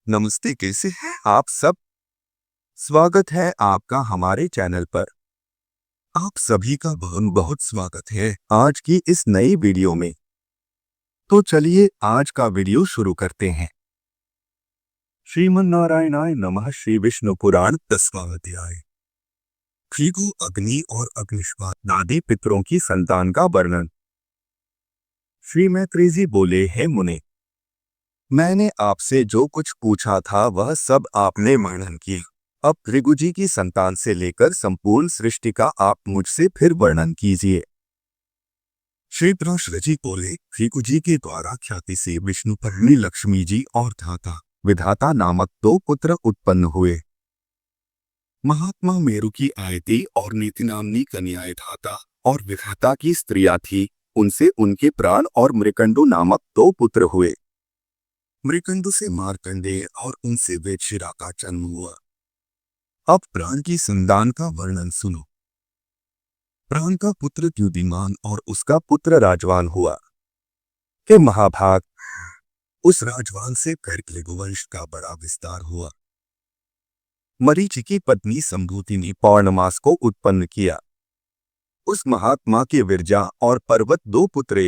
नमस्ते, कैसे हैं आप सब। स्वागत है आपका हमारे चैनल पर। आप सभी का बहुत बहुत स्वागत है आज की इस नई वीडियो में। तो चलिए आज का वीडियो शुरू करते हैं। श्रीमन नारायणाय नमः। श्री विष्णु पुराण 10वां अध्याय। भृगु, अग्नि और अग्निष्वाद नादी पितरों की संतान का वर्णन। श्री मैत्री जी बोले, हे मुने, मैंने आपसे जो कुछ पूछा था वह सब आपने वर्णन किया। अब भृगु जी की संतान से लेकर संपूर्ण सृष्टि का आप मुझसे फिर वर्णन कीजिए। श्री प्रश्न जी बोले, भृगु जी के द्वारा ख्याति से विष्णु पत्नी लक्ष्मी जी और धाता विधाता नामक 2 पुत्र उत्पन्न हुए। महात्मा मेरु की आयति और नीति नामनी कन्याएं धाता और विधाता की स्त्रियां थी। उनसे उनके प्राण और मृकंडु नामक 2 पुत्र हुए। मृकंडु से मार्कंडेय और उनसे वेदशिरा का जन्म हुआ। अब प्राण की संतान का वर्णन सुनो। प्राण का पुत्र द्युतिमान और उसका पुत्र राजवान हुआ। हे महाभाग, उस राजवान से फिर वंश का बड़ा विस्तार हुआ। मरीचि की पत्नी संभूति ने पौर्णमास को उत्पन्न किया। उस महात्मा के विरजा और पर्वत 2 पुत्र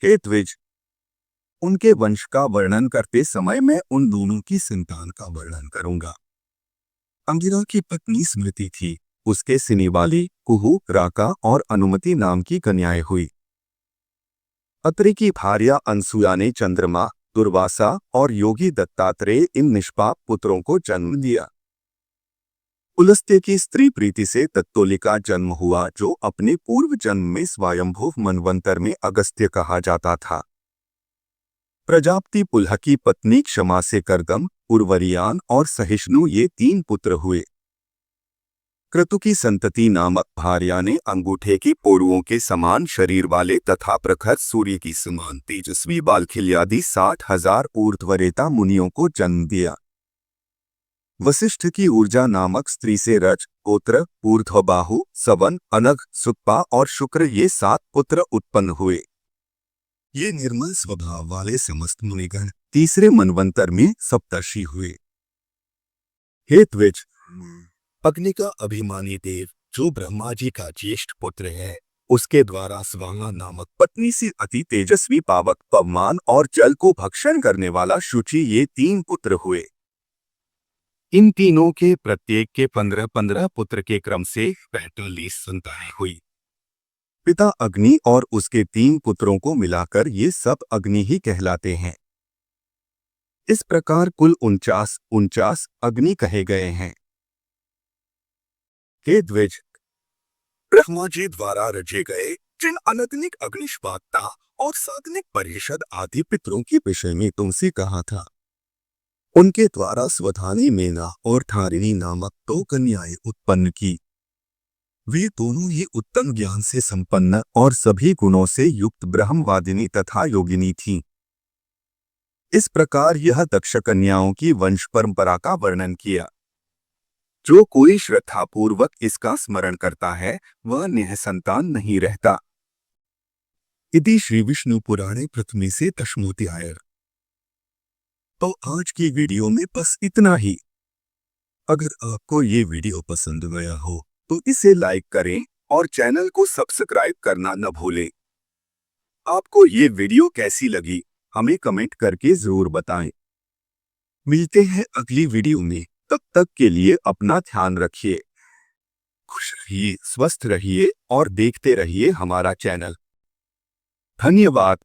हे द्विज, उनके वंश का वर्णन करते समय मैं उन दोनों की संतान का वर्णन करूंगा। अंगिरा की पत्नी स्मृति थी। उसके सिनीवाली, कुहू, राका और अनुमति नाम की कन्याएं हुई। अत्रि की भार्या अनसुया ने चंद्रमा, दुर्वासा और योगी दत्तात्रेय इन निष्पाप पुत्रों को जन्म दिया। पुलस्त्य की स्त्री प्रीति से तत्तोलिका जन्म हुआ, जो अपने पूर्व जन्म में स्वयंभू मनवंतर में अगस्त्य कहा जाता था। प्रजापति पुलह की पत्नी क्षमा से करदम, उर्वरियान और सहिष्णु ये 3 पुत्र हुए। क्रतु की संतति नामक भार्या ने अंगूठे की पोरुओं के समान शरीर वाले तथा प्रखर सूर्य की समान तेजस्वी बालखिल्यादि 60,000 ऊर्ध्वरेता मुनियों को जन्म दिया। वशिष्ठ की ऊर्जा नामक स्त्री से रज, गोत्र, ऊर्ध्वबाहु, सवन, अनघ, सुप्पा और शुक्र ये 7 पुत्र उत्पन्न हुए। ये निर्मल स्वभाव वाले समस्त मुनिगण तीसरे मनवंतर में सप्तर्षि हुए। हे द्विज, अग्नि का अभिमानी देव, जो ब्रह्मा जी का ज्येष्ठ पुत्र है, उसके द्वारा स्वाहा नामक पत्नी से अति तेजस्वी पावक पवमान और जल को भक्षण करने वाला शुचि ये 3 पुत्र हुए। इन तीनों के प्रत्येक के 15-15 पुत्र के क्रम से 45 संतानें हुई। पिता अग्नि और उसके 3 पुत्रों को मिलाकर ये सब अग्नि ही कहलाते हैं। इस प्रकार कुल 49 अग्नि कहे गए हैं। हे द्विज, ब्रह्मा जी द्वारा रचे गए जिन अनगनिक अग्निष्पादता और साधनिक परिषद आदि पितरों के विषय में तुमसे कहा था, उनके द्वारा स्वधानी मेना और धारिणी नामक 2 कन्याएं उत्पन्न की। वे दोनों ही उत्तम ज्ञान से संपन्न और सभी गुणों से युक्त ब्रह्मवादिनी तथा योगिनी थीं। इस प्रकार यह दक्ष कन्याओं की वंश परंपरा का वर्णन किया। जो कोई श्रद्धापूर्वक इसका स्मरण करता है वह निःसंतान नहीं रहता। इति श्री विष्णु पुराणे प्रथमे से दशमोऽध्याय। तो आज की वीडियो में बस इतना ही। अगर आपको ये वीडियो पसंद आया हो तो इसे लाइक करें और चैनल को सब्सक्राइब करना न भूलें। आपको ये वीडियो कैसी लगी हमें कमेंट करके जरूर बताएं। मिलते हैं अगली वीडियो में, तब तक के लिए अपना ध्यान रखिए, खुश रहिए, स्वस्थ रहिए और देखते रहिए हमारा चैनल। धन्यवाद।